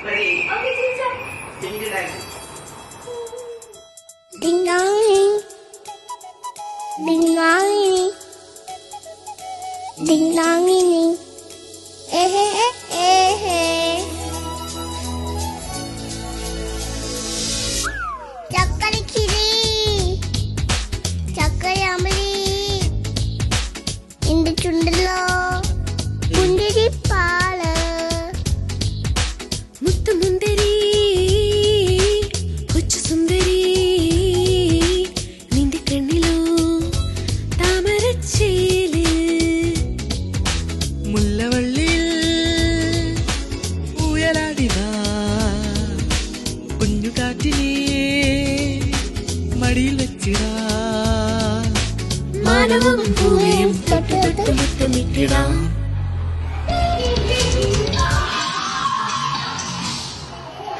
Ready? Okay, teacher. Ding dong. Ding dong. Ding dong. Ding dong. Eh eh eh eh. ചക്കരക്കിളി ചക്കരമലി എന്റെ ചുണ്ടല്ലോ മുന്തിരിപ്പാള് മുത്തുമുന്തിരി കൊച്ചു സുന്ദരി നിന്റെ കണ്ണിലോ താമരച്ചേല് മുല്ലവള്ളിയിൽ ഊയലാടിവാ കുഞ്ഞുകാറ്റിനെ മടിയിൽ വെച്ചിടാ മാനവും ഭൂമിയും തൊട്ട് തൊട്ട് മുത്തമിട്ടിടാം